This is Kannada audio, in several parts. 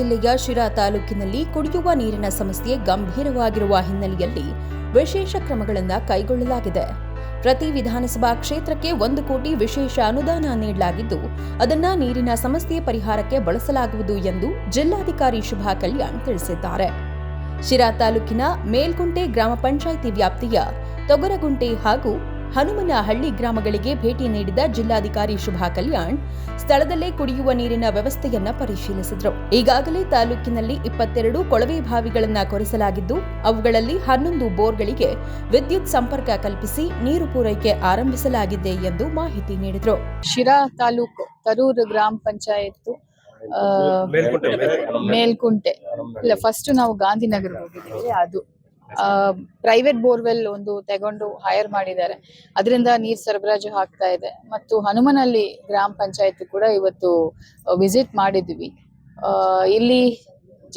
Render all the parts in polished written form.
ಜಿಲ್ಲೆಯ ಶಿರಾ ತಾಲೂಕಿನಲ್ಲಿ ಕುಡಿಯುವ ನೀರಿನ ಸಮಸ್ಯೆ ಗಂಭೀರವಾಗಿರುವ ಹಿನ್ನೆಲೆಯಲ್ಲಿ ವಿಶೇಷ ಕ್ರಮಗಳನ್ನು ಕೈಗೊಳ್ಳಲಾಗಿದೆ. ಪ್ರತಿ ವಿಧಾನಸಭಾ ಕ್ಷೇತ್ರಕ್ಕೆ 1 ಕೋಟಿ ವಿಶೇಷ ಅನುದಾನ ನೀಡಲಾಗಿದ್ದು, ಅದನ್ನು ನೀರಿನ ಸಮಸ್ಯೆ ಪರಿಹಾರಕ್ಕೆ ಬಳಸಲಾಗುವುದು ಎಂದು ಜಿಲ್ಲಾಧಿಕಾರಿ ಶುಭಾ ಕಲ್ಯಾಣ್ ತಿಳಿಸಿದ್ದಾರೆ. ಶಿರಾ ತಾಲೂಕಿನ ಮೇಲ್ಕುಂಟೆ ಗ್ರಾಮ ಪಂಚಾಯಿತಿ ವ್ಯಾಪ್ತಿಯ ತೊಗರಗುಂಟೆ ಹಾಗೂ ಹನುಮನಹಳ್ಳಿ ಗ್ರಾಮಗಳಿಗೆ ಭೇಟಿ ನೀಡಿದ ಜಿಲ್ಲಾಧಿಕಾರಿ ಶುಭಾ ಕಲ್ಯಾಣ್ ಸ್ಥಳದಲ್ಲೇ ಕುಡಿಯುವ ನೀರಿನ ವ್ಯವಸ್ಥೆಯನ್ನ ಪರಿಶೀಲಿಸಿದರು. ಈಗಾಗಲೇ ತಾಲೂಕಿನಲ್ಲಿ 22 ಕೊಳವೆ ಬಾವಿಗಳನ್ನು ಕೊರೆಸಲಾಗಿದ್ದು, ಅವುಗಳಲ್ಲಿ 11 ಬೋರ್ಗಳಿಗೆ ವಿದ್ಯುತ್ ಸಂಪರ್ಕ ಕಲ್ಪಿಸಿ ನೀರು ಪೂರೈಕೆ ಆರಂಭಿಸಲಾಗಿದೆ ಎಂದು ಮಾಹಿತಿ ನೀಡಿದರು. ಶಿರಾ ತಾಲೂಕು ತರೂರು ಗ್ರಾಮ ಪಂಚಾಯತ್ ಮೇಲ್ಕುಂಟೆ ಇಲ್ಲ, ಫಸ್ಟ್ ನಾವು ಗಾಂಧಿನಗರ ಹೋಗಿದ್ದೀವಿ. ಅದು ಪ್ರೈವೇಟ್ ಬೋರ್ವೆಲ್ ಒಂದು ತಗೊಂಡು ಹೈರ್ ಮಾಡಿದ್ದಾರೆ, ಅದರಿಂದ ನೀರ್ ಸರಬರಾಜು ಆಗ್ತಾ ಇದೆ. ಮತ್ತು ಹನುಮನಹಳ್ಳಿ ಗ್ರಾಮ ಪಂಚಾಯತ್ ಕೂಡ ಇವತ್ತು ವಿಸಿಟ್ ಮಾಡಿದ್ವಿ. ಇಲ್ಲಿ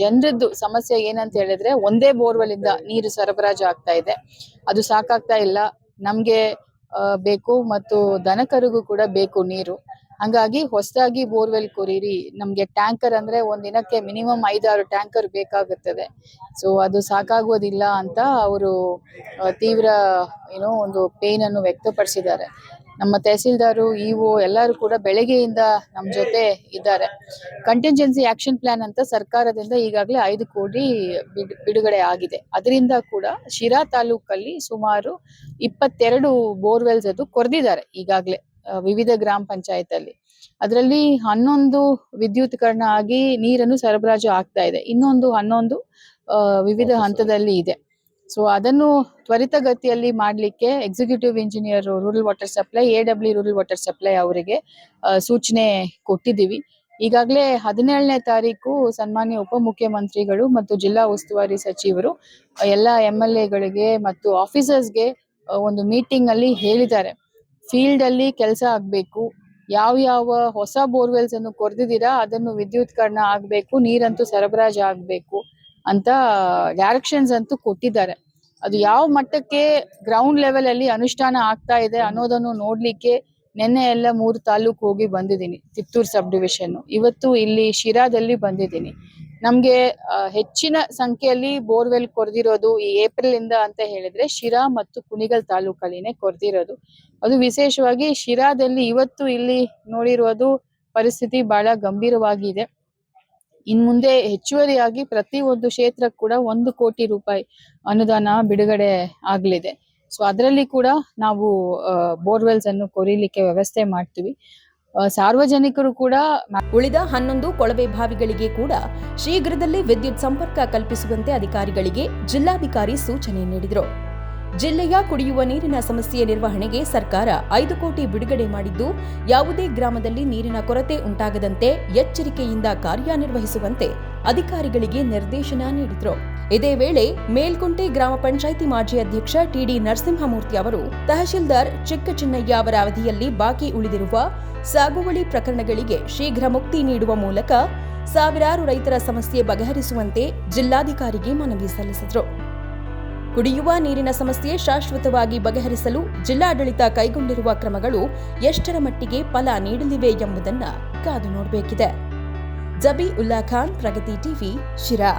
ಜನರದ್ದು ಸಮಸ್ಯೆ ಏನಂತ ಹೇಳಿದ್ರೆ, ಒಂದೇ ಬೋರ್ವೆಲ್ ಇಂದ ನೀರು ಸರಬರಾಜು ಆಗ್ತಾ ಇದೆ, ಅದು ಸಾಕಾಗ್ತಾ ಇಲ್ಲ, ನಮ್ಗೆ ಬೇಕು ಮತ್ತು ದನಕರಿಗೂ ಕೂಡ ಬೇಕು ನೀರು. ಹಂಗಾಗಿ ಹೊಸದಾಗಿ ಬೋರ್ವೆಲ್ ಕೊರೀರಿ, ನಮ್ಗೆ ಟ್ಯಾಂಕರ್ ಅಂದ್ರೆ ಒಂದಿನಕ್ಕೆ ಮಿನಿಮಮ್ 5-6 ಟ್ಯಾಂಕರ್ ಬೇಕಾಗುತ್ತದೆ. ಸೊ ಅದು ಸಾಕಾಗೋದಿಲ್ಲ ಅಂತ ಅವರು ತೀವ್ರ ಒಂದು ಪೇನ್ ಅನ್ನು ವ್ಯಕ್ತಪಡಿಸಿದ್ದಾರೆ. ನಮ್ಮ ತಹಸೀಲ್ದಾರು, ಇಒ ಎಲ್ಲರೂ ಕೂಡ ಬೆಳಗ್ಗೆಯಿಂದ ನಮ್ಮ ಜೊತೆ ಇದ್ದಾರೆ. ಕಂಟಿಂಜೆನ್ಸಿ ಆಕ್ಷನ್ ಪ್ಲಾನ್ ಅಂತ ಸರ್ಕಾರದಿಂದ ಈಗಾಗಲೇ 5 ಕೋಟಿ ಬಿಡುಗಡೆ ಆಗಿದೆ. ಅದರಿಂದ ಕೂಡ ಶಿರಾ ತಾಲೂಕಲ್ಲಿ ಸುಮಾರು 22 ಬೋರ್ವೆಲ್ಸ್ ಅದು ಕೊರೆದಿದ್ದಾರೆ ಈಗಾಗಲೇ ವಿವಿಧ ಗ್ರಾಮ ಪಂಚಾಯತ್ ಅಲ್ಲಿ. ಅದರಲ್ಲಿ 11 ವಿದ್ಯುತ್ಕರಣ ಆಗಿ ನೀರನ್ನು ಸರಬರಾಜು ಆಗ್ತಾ ಇದೆ, ಇನ್ನೊಂದು 11 ವಿವಿಧ ಹಂತದಲ್ಲಿ ಇದೆ. ಸೊ ಅದನ್ನು ತ್ವರಿತಗತಿಯಲ್ಲಿ ಮಾಡಲಿಕ್ಕೆ executive engineer rural water supply, AW rural water supply ಅವರಿಗೆ ಸೂಚನೆ ಕೊಟ್ಟಿದ್ದೀವಿ. ಈಗಾಗಲೇ 17ನೇ ತಾರೀಕು ಸನ್ಮಾನ್ಯ ಉಪಮುಖ್ಯಮಂತ್ರಿಗಳು ಮತ್ತು ಜಿಲ್ಲಾ ಉಸ್ತುವಾರಿ ಸಚಿವರು ಎಲ್ಲ MLAಗಳಿಗೆ ಮತ್ತು ಆಫೀಸರ್ಸ್ಗೆ ಒಂದು ಮೀಟಿಂಗ್ ಅಲ್ಲಿ ಹೇಳಿದ್ದಾರೆ, ಫೀಲ್ಡ್ ಅಲ್ಲಿ ಕೆಲಸ ಆಗ್ಬೇಕು, ಯಾವ ಹೊಸ ಬೋರ್ವೆಲ್ಸ್ ಅನ್ನು ಕೊರೆದಿದ್ದೀರಾ ಅದನ್ನು ವಿದ್ಯುತ್ಕರಣ ಆಗ್ಬೇಕು, ನೀರಂತೂ ಸರಬರಾಜು ಆಗ್ಬೇಕು ಅಂತ ಡೈರೆಕ್ಷನ್ಸ್ ಅಂತೂ ಕೊಟ್ಟಿದ್ದಾರೆ. ಅದು ಯಾವ ಮಟ್ಟಕ್ಕೆ ಗ್ರೌಂಡ್ ಲೆವೆಲ್ ಅಲ್ಲಿ ಅನುಷ್ಠಾನ ಆಗ್ತಾ ಇದೆ ಅನ್ನೋದನ್ನು ನೋಡ್ಲಿಕ್ಕೆ ನಿನ್ನೆ ಎಲ್ಲ 3 ತಾಲೂಕು ಹೋಗಿ ಬಂದಿದ್ದೀನಿ. ತಿಪ್ಟೂರ್ ಸಬ್ ಡಿವಿಷನ್, ಇವತ್ತು ಇಲ್ಲಿ ಶಿರಾದಲ್ಲಿ ಬಂದಿದ್ದೀನಿ. ನಮ್ಗೆ ಹೆಚ್ಚಿನ ಸಂಖ್ಯೆಯಲ್ಲಿ ಬೋರ್ವೆಲ್ ಕೊರೆದಿರೋದು ಈ ಏಪ್ರಿಲ್ ಇಂದ ಅಂತ ಹೇಳಿದ್ರೆ ಶಿರಾ ಮತ್ತು ಕುಣಿಗಲ್ ತಾಲೂಕಲ್ಲಿನೇ ಕೊರೆದಿರೋದು. ಅದು ವಿಶೇಷವಾಗಿ ಶಿರಾದಲ್ಲಿ ಇವತ್ತು ಇಲ್ಲಿ ನೋಡಿರೋದು ಪರಿಸ್ಥಿತಿ ಬಹಳ ಗಂಭೀರವಾಗಿದೆ. ಇನ್ ಮುಂದೆ ಹೆಚ್ಚುವರಿಯಾಗಿ ಪ್ರತಿ ಒಂದು ಕ್ಷೇತ್ರಕ್ಕೆ ಕೂಡ 1 ಕೋಟಿ ರೂಪಾಯಿ ಅನುದಾನ ಬಿಡುಗಡೆ ಆಗಲಿದೆ. ಸೊ ಅದರಲ್ಲಿ ಕೂಡ ನಾವು ಬೋರ್ವೆಲ್ಸ್ ಅನ್ನು ಕೊರೀಲಿಕ್ಕೆ ವ್ಯವಸ್ಥೆ ಮಾಡ್ತೀವಿ. ಸಾರ್ವಜನಿಕರು ಕೂಡ ಉಳಿದ 11 ಕೊಳವೆ ಬಾವಿಗಳಿಗೆ ಕೂಡ ಶೀಘ್ರದಲ್ಲೇ ವಿದ್ಯುತ್ ಸಂಪರ್ಕ ಕಲ್ಪಿಸುವಂತೆ ಅಧಿಕಾರಿಗಳಿಗೆ ಜಿಲ್ಲಾಧಿಕಾರಿ ಸೂಚನೆ ನೀಡಿದರು. ಜಿಲ್ಲೆಯ ಕುಡಿಯುವ ನೀರಿನ ಸಮಸ್ಯೆ ನಿರ್ವಹಣೆಗೆ ಸರ್ಕಾರ 5 ಕೋಟಿ ಬಿಡುಗಡೆ ಮಾಡಿದ್ದು, ಯಾವುದೇ ಗ್ರಾಮದಲ್ಲಿ ನೀರಿನ ಕೊರತೆ ಉಂಟಾಗದಂತೆ ಎಚ್ಚರಿಕೆಯಿಂದ ಕಾರ್ಯನಿರ್ವಹಿಸುವಂತೆ ಅಧಿಕಾರಿಗಳಿಗೆ ನಿರ್ದೇಶನ ನೀಡಿದರು. ಇದೇ ವೇಳೆ ಮೇಲ್ಕುಂಟೆ ಗ್ರಾಮ ಪಂಚಾಯಿತಿ ಮಾಜಿ ಅಧ್ಯಕ್ಷ TD ನರಸಿಂಹಮೂರ್ತಿ ಅವರು ತಹಶೀಲ್ದಾರ್ ಚಿಕ್ಕಚಿನ್ನಯ್ಯ ಅವರ ಅವಧಿಯಲ್ಲಿ ಬಾಕಿ ಉಳಿದಿರುವ ಸಾಗುವಳಿ ಪ್ರಕರಣಗಳಿಗೆ ಶೀಘ್ರ ಮುಕ್ತಿ ನೀಡುವ ಮೂಲಕ ಸಾವಿರಾರು ರೈತರ ಸಮಸ್ಯೆ ಬಗೆಹರಿಸುವಂತೆ ಜಿಲ್ಲಾಧಿಕಾರಿಗೆ ಮನವಿ ಸಲ್ಲಿಸಿದರು. ಕುಡಿಯುವ ನೀರಿನ ಸಮಸ್ಯೆ ಶಾಶ್ವತವಾಗಿ ಬಗೆಹರಿಸಲು ಜಿಲ್ಲಾಡಳಿತ ಕೈಗೊಂಡಿರುವ ಕ್ರಮಗಳು ಎಷ್ಟರ ಮಟ್ಟಿಗೆ ಫಲ ನೀಡಲಿವೆ ಎಂಬುದನ್ನು ಕಾದು ನೋಡಬೇಕಿದೆ. ಜಬಿ ಉಲ್ಲಾ ಖಾನ್, ಪ್ರಗತಿ ಟಿವಿ, ಶಿರಾ.